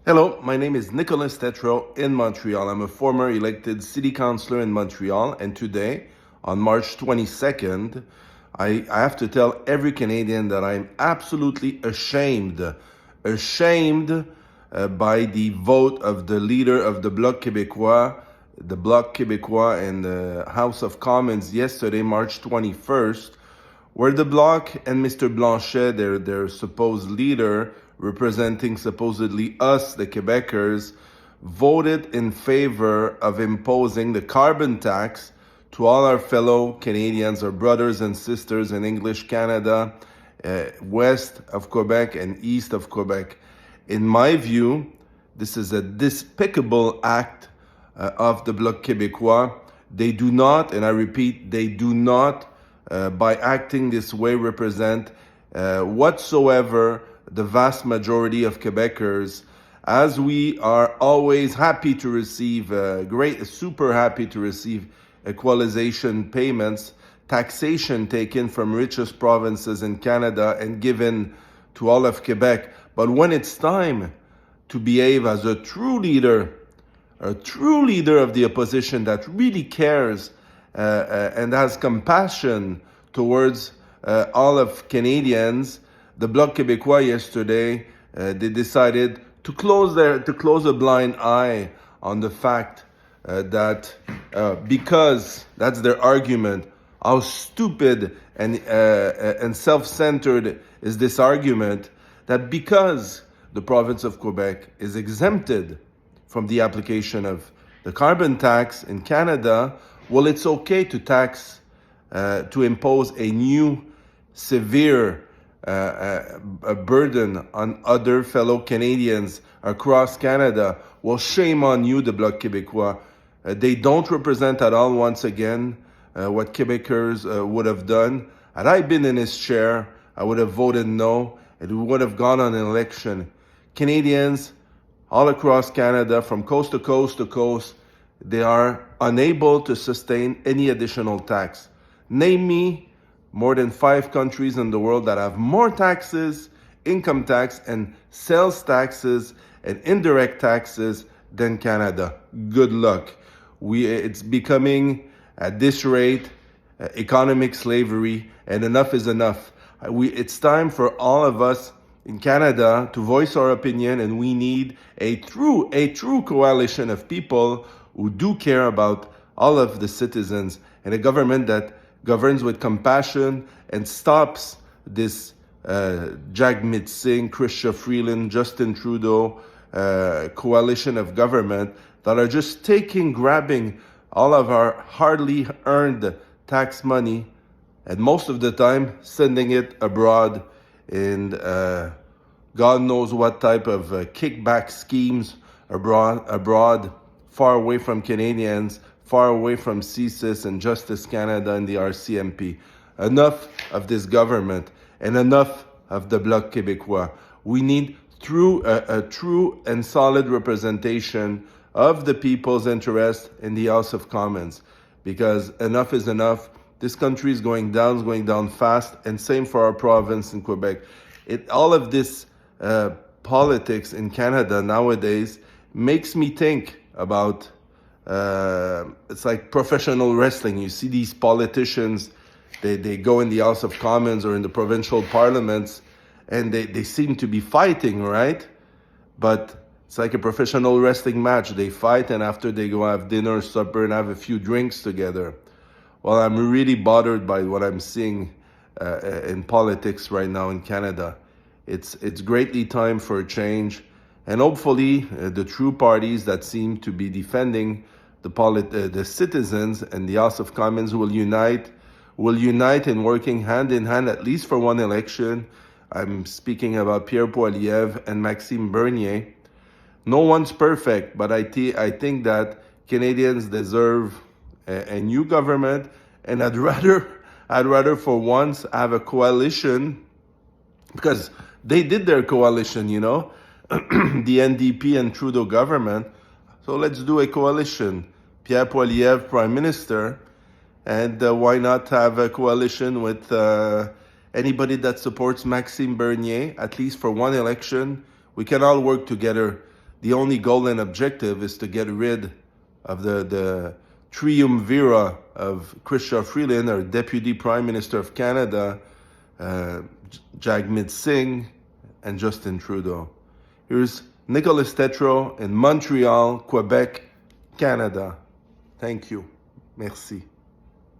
Hello, my name is Nicolas Tetrault in Montreal. I'm a former elected city councillor in Montreal, and today, on March 22nd, I have to tell every Canadian that I'm absolutely ashamed by the vote of the leader of the Bloc Québécois in the House of Commons yesterday, March 21st, where the Bloc and Mr. Blanchet, their supposed leader, representing supposedly us, the Quebecers, voted in favor of imposing the carbon tax to all our fellow Canadians, our brothers and sisters in English Canada, west of Quebec and east of Quebec. In my view, this is a despicable act of the Bloc Québécois. They do not, and I repeat, they do not, by acting this way, represent whatsoever the vast majority of Quebecers, as we are always happy to receive, super happy to receive equalization payments, taxation taken from richest provinces in Canada and given to all of Quebec. But when it's time to behave as a true leader of the opposition that really cares and has compassion towards all of Canadians, the Bloc Québécois yesterday, they decided to close a blind eye on the fact that because that's their argument. How stupid and self-centered is this argument that because the province of Quebec is exempted from the application of the carbon tax in Canada, well, it's okay to tax, to impose a new severe a burden on other fellow Canadians across Canada. Well, shame on you, the Bloc Québécois. They don't represent at all, once again, what Quebecers would have done. Had I been in his chair, I would have voted no, and we would have gone on an election. Canadians all across Canada, from coast to coast to coast, they are unable to sustain any additional tax. Name me more than 5 countries in the world that have more taxes, income tax and sales taxes and indirect taxes than Canada. Good luck. It's becoming, at this rate, economic slavery, and enough is enough. It's time for all of us in Canada to voice our opinion, and we need a true coalition of people who do care about all of the citizens, and a government that governs with compassion and stops this Jagmeet Singh, Chrystia Freeland, Justin Trudeau coalition of government that are just grabbing all of our hardly earned tax money, and most of the time sending it abroad in God knows what type of kickback schemes abroad, far away from Canadians, far away from CSIS and Justice Canada and the RCMP. Enough of this government and enough of the Bloc Québécois. We need a true and solid representation of the people's interest in the House of Commons, because enough is enough. This country is going down fast, and same for our province in Quebec. All of this politics in Canada nowadays makes me think about it's like professional wrestling. You see these politicians, they go in the House of Commons or in the provincial parliaments, and they seem to be fighting, right? But it's like a professional wrestling match. They fight, and after they go have dinner, supper, and have a few drinks together. Well, I'm really bothered by what I'm seeing in politics right now in Canada. It's greatly time for a change, and hopefully the true parties that seem to be defending the citizens and the House of Commons will unite in working hand in hand, at least for one election. I'm speaking about Pierre Poilievre and Maxime Bernier. No one's perfect, but I think that Canadians deserve a new government, and I'd rather for once have a coalition, because they did their coalition, the NDP and Trudeau government. So let's do a coalition. Pierre Poilievre, Prime Minister, and why not have a coalition with anybody that supports Maxime Bernier, at least for one election. We can all work together. the only goal and objective is to get rid of the triumvirate of Chrystia Freeland, our Deputy Prime Minister of Canada, Jagmeet Singh, and Justin Trudeau. Here's Nicolas Tetrault in Montreal, Quebec, Canada. Thank you. Merci.